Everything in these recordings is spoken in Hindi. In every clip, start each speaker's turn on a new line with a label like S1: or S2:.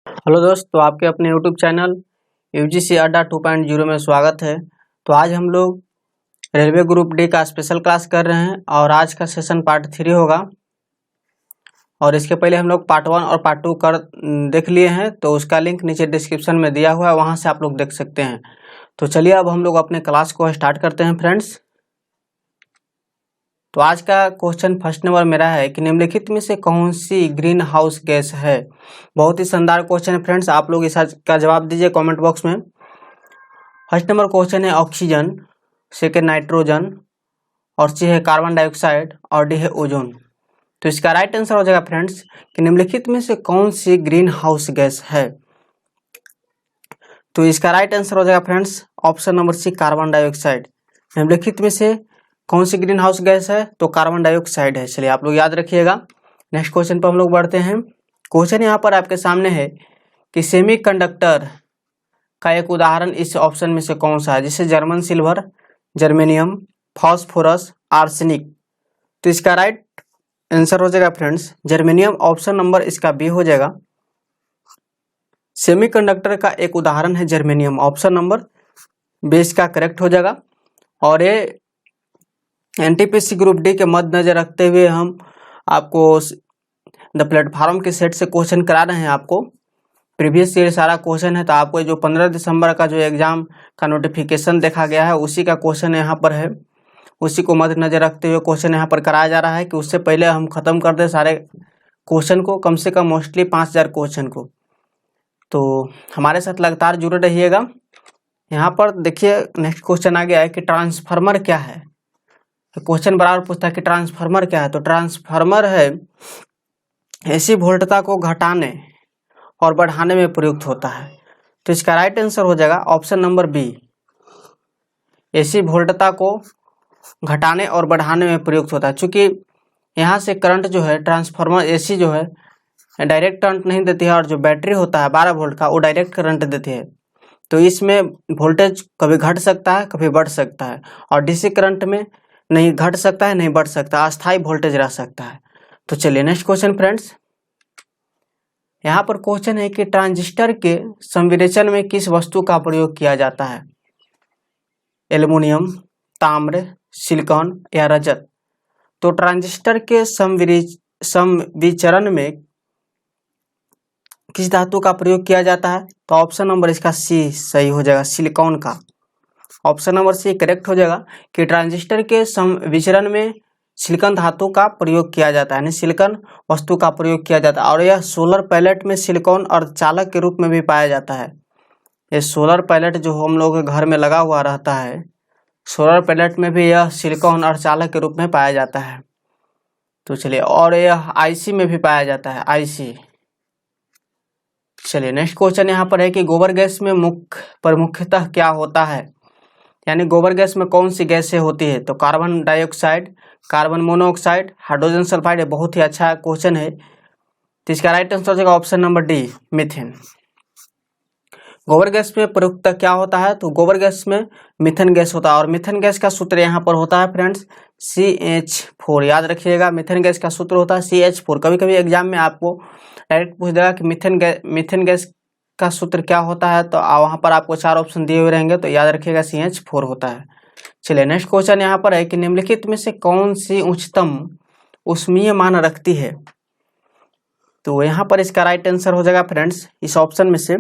S1: हेलो दोस्त, तो आपके अपने यूट्यूब चैनल यूजीसी अड्डा 2.0 में स्वागत है। तो आज हम लोग रेलवे ग्रुप डी का स्पेशल क्लास कर रहे हैं और आज का सेशन पार्ट 3 होगा। और इसके पहले हम लोग पार्ट 1 और पार्ट 2 कर देख लिए हैं, तो उसका लिंक नीचे डिस्क्रिप्शन में दिया हुआ है, वहाँ से आप लोग देख सकते हैं। तो चलिए अब हम लोग अपने क्लास को स्टार्ट करते हैं फ्रेंड्स। तो आज का क्वेश्चन फर्स्ट नंबर मेरा है कि निम्नलिखित में से कौन सी ग्रीन हाउस गैस है। बहुत ही शानदार क्वेश्चन है फ्रेंड्स, आप लोग इसका जवाब दीजिए कमेंट बॉक्स में। फर्स्ट नंबर क्वेश्चन है ऑक्सीजन, सेकेंड नाइट्रोजन, और सी है कार्बन डाइऑक्साइड, और डी है ओजोन। तो इसका राइट आंसर हो जाएगा फ्रेंड्स कि निम्नलिखित में से कौन सी ग्रीन हाउस गैस है। तो इसका राइट आंसर हो जाएगा friends option number C, carbon dioxide. निम्नलिखित में से कौन सी ग्रीन हाउस गैस है, तो कार्बन डाइऑक्साइड है। चलिए आप लोग याद रखिएगा। नेक्स्ट क्वेश्चन पर हम लोग बढ़ते हैं। क्वेश्चन यहाँ पर आपके सामने है कि सेमीकंडक्टर का एक उदाहरण इस ऑप्शन में से कौन सा है, जैसे German silver, germanium, phosphorus, arsenic. तो इसका राइट आंसर हो जाएगा फ्रेंड्स जर्मेनियम, ऑप्शन नंबर इसका बी हो जाएगा। सेमीकंडक्टर का एक उदाहरण है जर्मेनियम, ऑप्शन नंबर बी इसका करेक्ट हो जाएगा। और ये एनटीपीसी ग्रुप डी के मद्देनजर रखते हुए हम आपको द प्लेटफॉर्म के सेट से क्वेश्चन करा रहे हैं। आपको प्रीवियस ईयर सारा क्वेश्चन है, तो आपको जो 15 दिसंबर का जो एग्जाम का नोटिफिकेशन देखा गया है उसी का क्वेश्चन यहाँ पर है। उसी को मद्देनजर रखते हुए क्वेश्चन यहाँ पर कराया जा रहा है कि उससे पहले हम खत्म कर दें सारे क्वेश्चन को, कम से कम मोस्टली 5000 क्वेश्चन को। तो हमारे साथ लगातार जुड़े रहिएगा। यहाँ पर देखिए नेक्स्ट क्वेश्चन आ गया है कि ट्रांसफार्मर क्या है। तो क्वेश्चन बराबर पूछता है कि ट्रांसफार्मर क्या है। तो ट्रांसफार्मर है एसी वोल्टता को घटाने और बढ़ाने में प्रयुक्त होता है। तो इसका राइट आंसर हो जाएगा ऑप्शन नंबर बी, एसी वोल्टता को घटाने और बढ़ाने में प्रयुक्त होता है। चूंकि यहाँ से करंट जो है ट्रांसफार्मर एसी जो है डायरेक्ट करंट नहीं देती है, और जो बैटरी होता है 12 वोल्ट का वो डायरेक्ट करंट देती है। तो इसमें वोल्टेज कभी घट सकता है कभी बढ़ सकता है, और डीसी करंट में नहीं घट सकता है नहीं बढ़ सकता, अस्थायी वोल्टेज रह सकता है। तो चलिए नेक्स्ट क्वेश्चन फ्रेंड्स। यहाँ पर क्वेश्चन है कि ट्रांजिस्टर के संविरेचन में किस वस्तु का प्रयोग किया जाता है, एल्युमिनियम, ताम्र, सिलिकॉन या रजत। तो ट्रांजिस्टर के संविचरण में किस धातु का प्रयोग किया जाता है, तो ऑप्शन नंबर इसका सी सही हो जाएगा, सिलिकॉन का। ऑप्शन नंबर सी करेक्ट हो जाएगा कि ट्रांजिस्टर के संविचरण में सिलिकॉन धातु का प्रयोग किया जाता है, यानी सिलिकॉन वस्तु का प्रयोग किया जाता है। और यह सोलर पैलेट में सिलिकॉन और चालक के रूप में भी पाया जाता है। ये सोलर पैलेट जो हम लोग के घर में लगा हुआ रहता है, सोलर पैलेट में भी यह सिलिकॉन और चालक के रूप में पाया जाता है। तो चलिए, और यह आईसी में भी पाया जाता है, आईसी। चलिए नेक्स्ट क्वेश्चन यहाँ पर है कि गोबर गैस में मुख्यतः क्या होता है, यानी गोबर गैस में कौन सी गैसें होती है। तो carbon dioxide, carbon monoxide, hydrogen sulphide. ये बहुत ही अच्छा क्वेश्चन है। तो इसका राइट आंसर हो जाएगा ऑप्शन नंबर डी, मीथेन। गोबर गैस में प्रयुक्त क्या होता है, तो गोबर गैस में मीथेन गैस होता है, और मीथेन गैस का सूत्र यहाँ पर होता है फ्रेंड्स CH4। याद रखिएगा, मीथेन गैस का सूत्र होता है CH4। कभी कभी एग्जाम में आपको डायरेक्ट पूछ देगा कि मीथेन गैस का सूत्र क्या होता है, तो वहाँ पर आपको 4 ऑप्शन दिए हुए रहेंगे, तो याद रखिएगा CH4 होता है। चलिए नेक्स्ट क्वेश्चन यहाँ पर है कि निम्नलिखित में से कौन सी उच्चतम ऊष्मीय मान रखती है। तो यहाँ पर इसका राइट आंसर हो जाएगा फ्रेंड्स इस ऑप्शन में से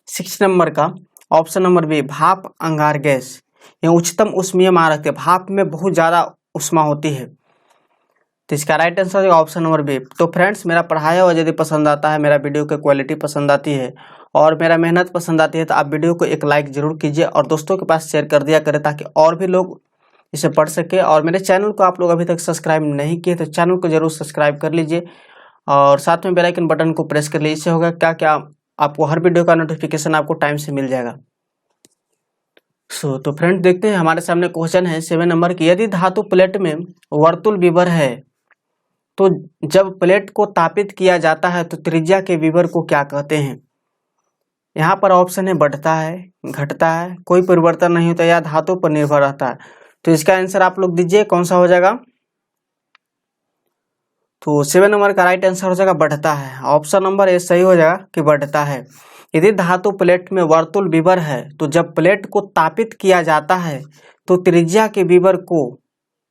S1: 6 नंबर का ऑप्शन नंबर बी, भाप अंगार गैस। ये उच्चतम ऊष्मीय मान रखती है, भाप में बहुत ज्यादा ऊष्मा होती है। तो इसका राइट आंसर है ऑप्शन नंबर बी। तो फ्रेंड्स, मेरा पढ़ाया हुआ यदि पसंद आता है, मेरा वीडियो की क्वालिटी पसंद आती है और मेरा मेहनत पसंद आती है, तो आप वीडियो को एक लाइक जरूर कीजिए और दोस्तों के पास शेयर कर दिया करें, ताकि और भी लोग इसे पढ़ सके। और मेरे चैनल को आप लोग अभी तक सब्सक्राइब नहीं किए तो चैनल को जरूर सब्सक्राइब कर लीजिए, और साथ में बेल आइकन बटन को प्रेस कर लीजिए। इससे होगा क्या आपको हर वीडियो का नोटिफिकेशन आपको टाइम से मिल जाएगा। तो फ्रेंड्स, देखते हैं हमारे सामने क्वेश्चन है 7 नंबर की। यदि धातु प्लेट में वर्तुल विवर है, तो जब प्लेट को तापित किया जाता है तो त्रिज्या के विवर को क्या कहते हैं। यहाँ पर ऑप्शन है बढ़ता है, घटता है, कोई परिवर्तन नहीं होता, या धातु पर निर्भर रहता है। तो इसका आंसर आप लोग दीजिए कौन सा हो जाएगा। तो 7 नंबर का राइट आंसर हो जाएगा बढ़ता है। ऑप्शन नंबर ए सही हो जाएगा कि बढ़ता है। यदि धातु प्लेट में वर्तुल विवर है तो जब प्लेट को तापित किया जाता है तो त्रिज्या के विवर को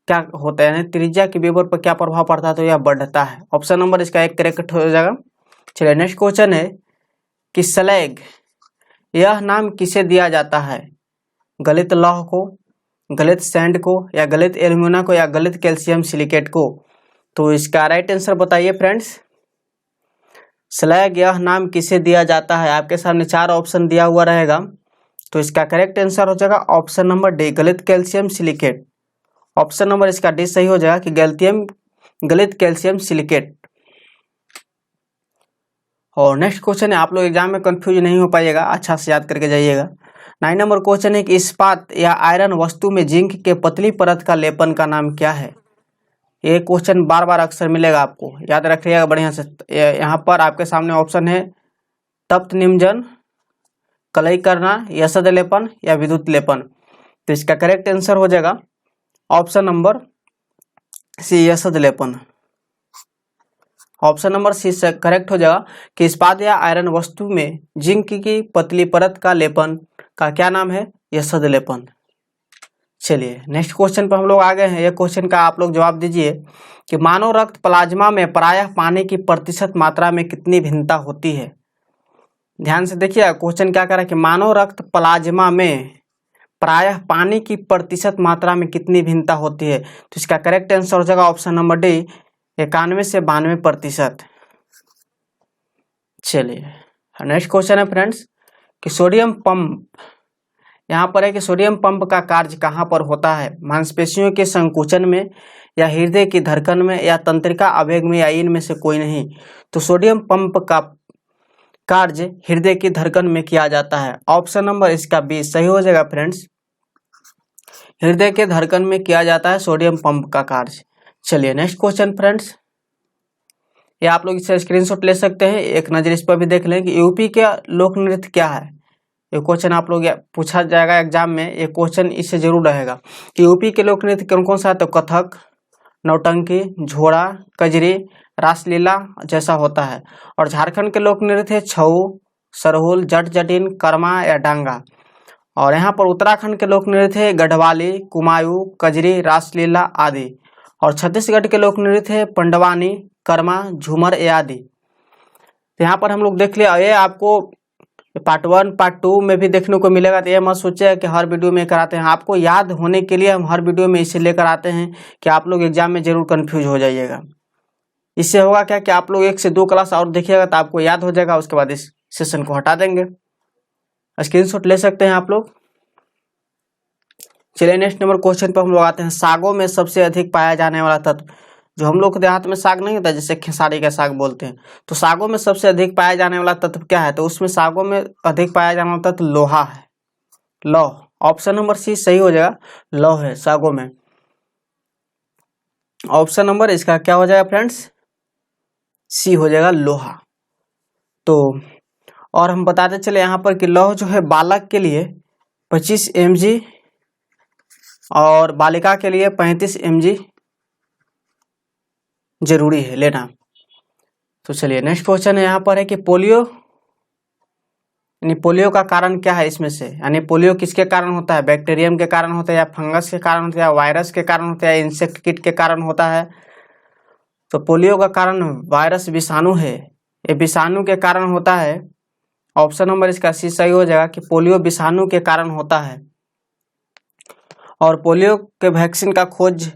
S1: क्या होता है, यानी त्रिज्या के विवर पर क्या प्रभाव पड़ता है, तो यह बढ़ता है। ऑप्शन नंबर इसका एक करेक्ट हो जाएगा। चलिए नेक्स्ट क्वेश्चन है कि स्लैग यह नाम किसे दिया जाता है, गलित लौह को, गलित सैंड को, या गलित एल्यूमिना को, या गलित कैल्शियम सिलिकेट को। तो इसका राइट आंसर बताइए फ्रेंड्स। स्लैग यह नाम किसे दिया जाता है, आपके सामने 4 ऑप्शन दिया हुआ रहेगा, तो इसका करेक्ट आंसर हो जाएगा ऑप्शन नंबर डी, गलित कैल्शियम सिलिकेट। ऑप्शन नंबर इसका डी सही हो जाएगा कि गलित कैल्शियम सिलिकेट। और नेक्स्ट क्वेश्चन है, आप लोग एग्जाम में कंफ्यूज नहीं हो पाइएगा, अच्छा से याद करके जाइएगा। 9 नंबर क्वेश्चन है कि इस्पात या आयरन वस्तु में जिंक के पतली परत का लेपन का नाम क्या है। ये क्वेश्चन बार बार अक्सर मिलेगा, आपको याद रखिएगा बढ़िया से। यहाँ पर आपके सामने ऑप्शन है तप्त निमज्जन, कलई करना, यसद लेपन, या विद्युत लेपन। तो इसका करेक्ट आंसर हो जाएगा ऑप्शन नंबर सी, यसद लेपन। ऑप्शन नंबर सी से करेक्ट हो जाएगा कि इस्पात या आयरन वस्तु में जिंक की पतली परत का लेपन का क्या नाम है, यसद लेपन। चलिए नेक्स्ट क्वेश्चन पर हम लोग आ गए हैं। यह क्वेश्चन का आप लोग जवाब दीजिए कि मानव रक्त प्लाज्मा में प्रायः पानी की प्रतिशत मात्रा में कितनी भिन्नता होती है। ध्यान से देखिए क्वेश्चन क्या कह रहा है कि मानव रक्त प्लाज्मा में प्रायः पानी की प्रतिशत मात्रा में कितनी भिन्नता होती है। तो इसका करेक्ट आंसर हो जाएगा ऑप्शन नंबर डी, 91 से 92%। चलिए नेक्स्ट क्वेश्चन है फ्रेंड्स कि सोडियम पंप, यहाँ पर है कि सोडियम पंप का कार्य कहाँ पर होता है, मांसपेशियों के संकुचन में, या हृदय की धड़कन में, या तंत्रिका आवेग में, या इनमें से कोई नहीं। तो सोडियम पंप का कार्य हृदय की धड़कन में किया जाता है। ऑप्शन नंबर इसका बी सही हो जाएगा फ्रेंड्स, हृदय के धड़कन में किया जाता है सोडियम पंप का कार्य। चलिए नेक्स्ट क्वेश्चन फ्रेंड्स, ये आप लोग इससे स्क्रीनशॉट ले सकते हैं, एक नज़र इस पर भी देख लें कि यूपी का लोक नृत्य क्या है। ये क्वेश्चन आप लोग पूछा जाएगा एग्जाम में, ये क्वेश्चन इससे जरूर रहेगा कि यूपी के लोक नृत्य कौन कौन सा है। तो कथक, नौटंकी, झोड़ा, कजरी, रासलीला जैसा होता है। और झारखंड के लोक नृत्य है छऊ, सरहुल, जट जटिन, कर्मा, या डांगा। और यहाँ पर उत्तराखंड के लोक नृत्य है गढ़वाली, कुमायूं, कजरी, रासलीला आदि। और छत्तीसगढ़ के लोक नृत्य है पंडवानी, कर्मा, झूमर आदि। तो यहाँ पर हम लोग देख लिया, ये आपको पार्ट 1 पार्ट 2 में भी देखने को मिलेगा। तो ये मत सोचिए कि हर वीडियो में कराते हैं, आपको याद होने के लिए हम हर वीडियो में इसे लेकर आते हैं कि आप लोग एग्जाम में जरूर कंफ्यूज हो जाइएगा। इससे होगा क्या कि आप लोग 1 से 2 क्लास और देखिएगा तो आपको याद हो जाएगा, उसके बाद इस सेशन को हटा देंगे। स्क्रीनशॉट ले सकते हैं आप लोग। चलिए नेक्स्ट नंबर क्वेश्चन पर हम लोग आते हैं। सागों में सबसे अधिक पाया जाने वाला तत्व, जो हम लोग के देहात में साग नहीं होता जैसे खेसारी का साग बोलते हैं, तो सागों में सबसे अधिक पाया जाने वाला तत्व क्या है। तो उसमें सागों में अधिक पाया जाने वाला तत्व लोहा है, लौह। ऑप्शन नंबर सी सही हो जाएगा, लौह है सागों में। ऑप्शन नंबर इसका क्या हो जाएगा फ्रेंड्स, सी हो जाएगा लोहा। तो और हम बताते चले यहाँ पर कि लौह जो है बालक के लिए 25 mg और बालिका के लिए 35 mg जरूरी है लेना। तो चलिए नेक्स्ट क्वेश्चन है, यहाँ पर है कि पोलियो, यानी पोलियो का कारण क्या है इसमें से, यानी पोलियो किसके कारण होता है, बैक्टीरियम के कारण होता है, या फंगस के कारण होता है, या वायरस के कारण होता है, या इंसेक्ट कीट के कारण होता है। तो पोलियो का कारण वायरस विषाणु है, ये विषाणु के कारण होता है। ऑप्शन नंबर इसका सी सही हो जाएगा कि पोलियो विषाणु के कारण होता है। और पोलियो के वैक्सीन का खोज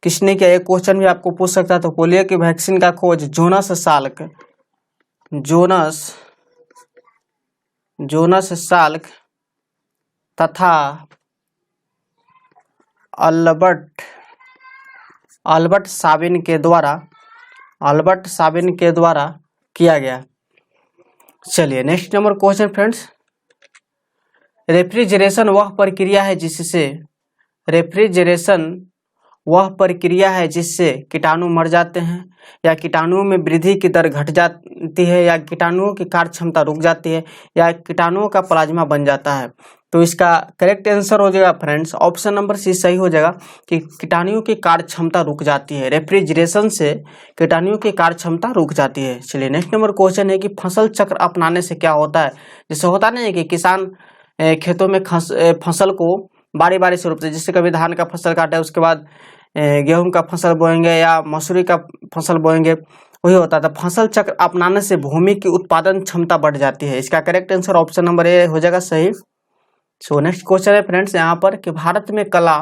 S1: किसने किया, एक क्वेश्चन भी आपको पूछ सकता है। तो पोलियो की वैक्सीन का खोज जोनास साल्क तथा अल्बर्ट साबिन के द्वारा किया गया। चलिए next number question friends, refrigeration वह प्रक्रिया है जिससे कीटाणु मर जाते हैं, या कीटाणुओं में वृद्धि की दर घट जाती है, या कीटाणुओं की कार्य क्षमता रुक जाती है, या कीटाणुओं का प्लाज्मा बन जाता है। तो इसका करेक्ट आंसर हो जाएगा फ्रेंड्स ऑप्शन नंबर सी सही हो जाएगा कि कीटाणुओं की कार्य क्षमता रुक जाती है। रेफ्रिजरेशन से कीटाणुओं की कार्य क्षमता रुक जाती है। चलिए नेक्स्ट नंबर क्वेश्चन है कि फसल चक्र अपनाने से क्या होता है। जैसे होता नहीं है कि किसान खेतों में फसल को बारी बारी से रोपते हैं, जैसे कभी धान का फसल काटे उसके बाद गेहूं का फसल बोएंगे या मसूरी का फसल बोएंगे, वही होता था। फसल चक्र अपनाने से भूमि की उत्पादन क्षमता बढ़ जाती है। इसका करेक्ट आंसर ऑप्शन नंबर ए हो जाएगा सही। सो नेक्स्ट क्वेश्चन है फ्रेंड्स यहाँ पर कि भारत में कला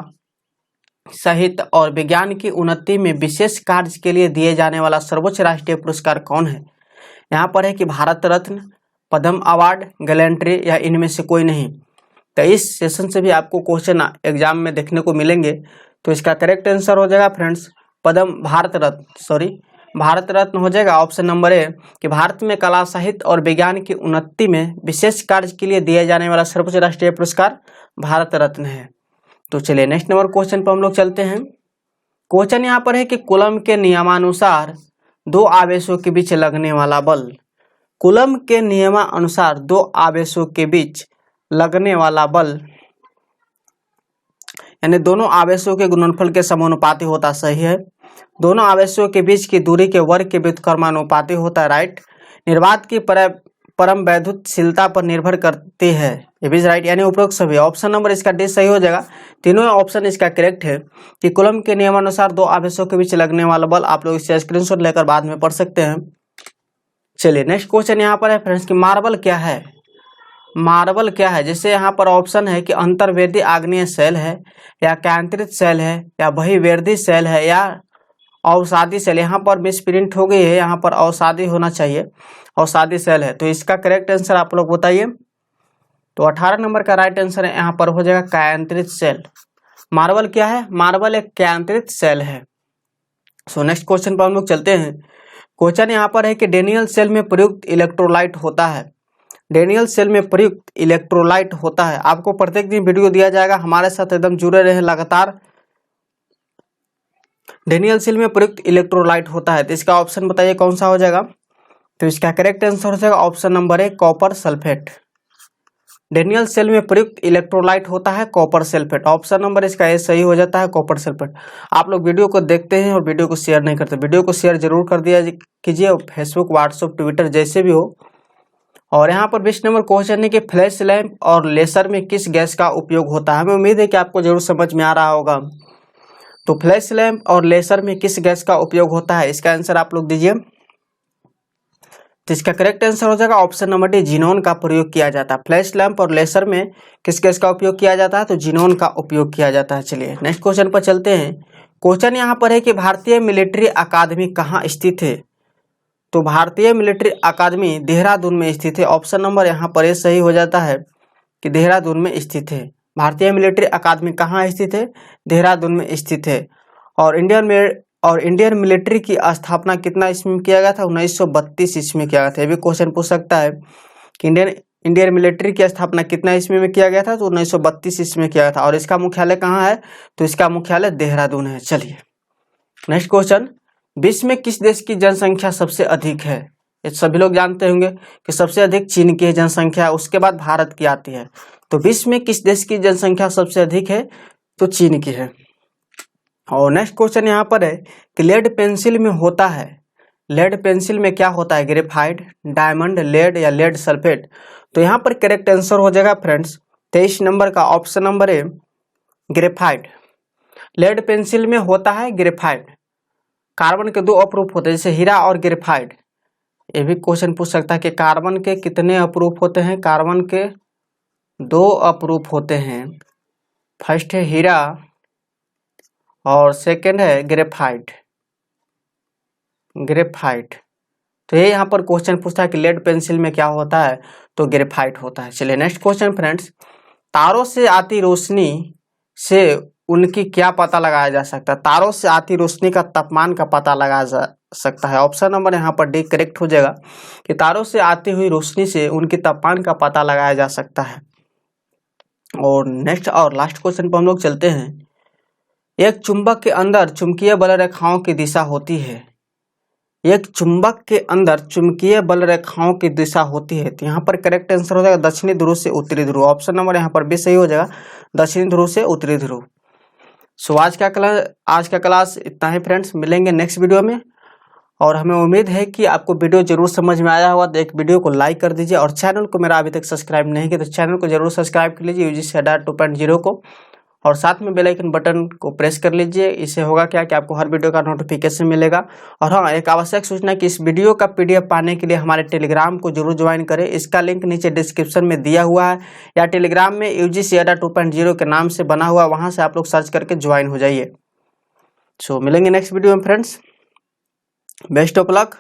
S1: साहित्य और विज्ञान की उन्नति में विशेष कार्य के लिए दिए जाने वाला सर्वोच्च राष्ट्रीय पुरस्कार कौन है। यहाँ पर है कि भारत रत्न, पद्म अवार्ड, गैलेंट्री या इनमें से कोई नहीं। तो इस सेशन से भी आपको क्वेश्चन एग्जाम में देखने को मिलेंगे। तो इसका करेक्ट आंसर हो जाएगा फ्रेंड्स भारत रत्न हो जाएगा ऑप्शन नंबर ए कि भारत में कला साहित्य और विज्ञान की उन्नति में विशेष कार्य के लिए दिए जाने वाला सर्वोच्च राष्ट्रीय पुरस्कार भारत रत्न है। तो चलिए नेक्स्ट नंबर क्वेश्चन पर हम लोग चलते हैं। क्वेश्चन यहाँ पर है कि कूलम के नियमानुसार दो आवेशों के बीच लगने वाला बल। कूलम के नियमानुसार दो आवेशों के बीच लगने वाला बल यानी दोनों आवेशों के गुणनफल के समानुपाती होता, सही है। दोनों आवेशों के बीच की दूरी के वर्ग के व्युत्क्रमानुपाती होता है, राइट। निर्वात की परम वैद्युतशीलता पर निर्भर करती है, ये भी राइट। यानी उपरोक्त सभी ऑप्शन नंबर इसका डी सही हो जाएगा। तीनों ऑप्शन इसका करेक्ट है कि कूलम के नियमानुसार दो आवेशों के बीच लगने वाला बल। आप लोग इससे स्क्रीनशॉट लेकर बाद में पढ़ सकते हैं। चलिए नेक्स्ट क्वेश्चन यहाँ पर है फ्रेंड्स कि मार्बल क्या है। मार्बल क्या है, जैसे यहाँ पर ऑप्शन है कि अंतर्वेदी आग्नेय सेल है या केंद्रित सेल है या बहिर्वेदी सेल है या अवसादी सेल। यहाँ पर मिसप्रिंट हो गई है, यहाँ पर अवसादी होना चाहिए, अवसादी सेल है। तो इसका करेक्ट आंसर आप लोग बताइए। तो 18 नंबर का राइट आंसर है यहाँ पर हो जाएगा केंद्रित सेल। मार्बल क्या है, मार्बल एक केंद्रित सेल है। सो नेक्स्ट क्वेश्चन पर हम लोग चलते हैं। क्वेश्चन यहाँ पर है कि डेनियल सेल में प्रयुक्त इलेक्ट्रोलाइट होता है। डेनियल सेल में प्रयुक्त इलेक्ट्रोलाइट होता है। आपको प्रत्येक दिन वीडियो दिया जाएगा, हमारे साथ एकदम जुड़े रहे लगातार। डेनियल सेल में प्रयुक्त इलेक्ट्रोलाइट होता है, तो इसका ऑप्शन बताइए कौन सा हो जाएगा। तो इसका करेक्ट आंसर हो जाएगा option number A copper sulphate. Daniell cell में प्रयुक्त इलेक्ट्रोलाइट होता है कॉपर सल्फेट। ऑप्शन नंबर इसका ए सही हो जाता है, कॉपर सल्फेट। आप लोग वीडियो को देखते हैं और वीडियो को शेयर नहीं करते, वीडियो को शेयर जरूर कर दिया कीजिए, फेसबुक व्हाट्सएप ट्विटर जैसे भी हो। और यहाँ पर 20 नंबर क्वेश्चन है कि फ्लैश लैंप और लेसर में किस गैस का उपयोग होता है। हमें उम्मीद है कि आपको जरूर समझ में आ रहा होगा। तो फ्लैश लैंप और लेसर में किस गैस का उपयोग होता है, इसका आंसर आप लोग दीजिए। तो इसका करेक्ट आंसर हो जाएगा ऑप्शन नंबर डी, जिनोन का प्रयोग किया जाता है। फ्लैश लैंप और लेसर में किस गैस का उपयोग किया जाता है, तो जिनोन का उपयोग किया जाता है। चलिए नेक्स्ट क्वेश्चन पर चलते हैं। क्वेश्चन यहाँ पर है कि भारतीय मिलिट्री अकादमी कहाँ स्थित है। तो भारतीय मिलिट्री अकादमी देहरादून में स्थित है। ऑप्शन नंबर यहाँ पर ये सही हो जाता है कि देहरादून में स्थित है। भारतीय मिलिट्री अकादमी कहाँ स्थित है, देहरादून में स्थित है। और इंडियन मिलिट्री की स्थापना कितना ईस्वी में किया गया था, 1932 ईस्वी में किया गया था। ये भी क्वेश्चन पूछ सकता है कि इंडियन मिलिट्री की स्थापना कितना ईस्वी में किया गया था, तो 1932 ईस्वी में किया गया था। और इसका मुख्यालय कहाँ है, तो इसका मुख्यालय देहरादून है। चलिए नेक्स्ट क्वेश्चन, विश्व में किस देश की जनसंख्या सबसे अधिक है। ये सभी लोग जानते होंगे कि सबसे अधिक चीन की जनसंख्या, उसके बाद भारत की आती है। तो विश्व में किस देश की जनसंख्या सबसे अधिक है, तो चीन की है। और नेक्स्ट क्वेश्चन यहाँ पर है कि लेड पेंसिल में होता है, लेड पेंसिल में क्या होता है, ग्रेफाइट, डायमंड, लेड या लेड सल्फेट। तो यहाँ पर करेक्ट आंसर हो जाएगा फ्रेंड्स 23 नंबर का option number A graphite. Lead pencil में होता है ग्रेफाइट। कार्बन के दो अप्रूफ होते हैं, जैसे हीरा और ग्रेफाइट। ये भी क्वेश्चन पूछ सकता है कि कार्बन के कितने अप्रूफ होते हैं। कार्बन के 2 अप्रूफ होते हैं, फर्स्ट है हीरा और सेकंड है ग्रेफाइट। ग्रेफाइट, तो ये यहाँ पर क्वेश्चन पूछता है कि लेड पेंसिल में क्या होता है, तो ग्रेफाइट होता है। चलिए नेक्स्ट क्वेश्चन फ्रेंड्स, तारों से आती रोशनी से उनकी क्या पता लगाया जा सकता है। तारों से आती रोशनी का तापमान का पता लगाया जा सकता है। ऑप्शन नंबर यहाँ पर डी करेक्ट हो जाएगा कि तारों से आती हुई रोशनी से उनके तापमान का पता लगाया जा सकता है। और नेक्स्ट और लास्ट क्वेश्चन पर हम लोग चलते हैं। एक चुंबक के अंदर चुंबकीय बल रेखाओं की दिशा होती है। एक चुंबक के अंदर चुंबकीय बल रेखाओं की दिशा होती है। तो यहाँ पर करेक्ट आंसर हो जाएगा दक्षिणी ध्रुव से उत्तरी ध्रुव। ऑप्शन नंबर यहाँ पर भी सही हो जाएगा, दक्षिणी ध्रुव से उत्तरी ध्रुव। सो आज का क्लास इतना ही फ्रेंड्स, मिलेंगे नेक्स्ट वीडियो में। और हमें उम्मीद है कि आपको वीडियो जरूर समझ में आया होगा। तो एक वीडियो को लाइक कर दीजिए और चैनल को मेरा अभी तक सब्सक्राइब नहीं किया तो चैनल को जरूर सब्सक्राइब कर लीजिए यूजीसी अड्डा 2.0 को, और साथ में बेल आइकन बटन को प्रेस कर लीजिए। इससे होगा क्या कि आपको हर वीडियो का नोटिफिकेशन मिलेगा। और हाँ, एक आवश्यक सूचना कि इस वीडियो का PDF पाने के लिए हमारे टेलीग्राम को जरूर ज्वाइन करें। इसका लिंक नीचे डिस्क्रिप्शन में दिया हुआ है, या टेलीग्राम में यूजीसी अड्डा 2.0 के नाम से बना हुआ, वहाँ से आप लोग सर्च करके ज्वाइन हो जाइए। सो मिलेंगे नेक्स्ट वीडियो में फ्रेंड्स, बेस्ट ऑफ लक।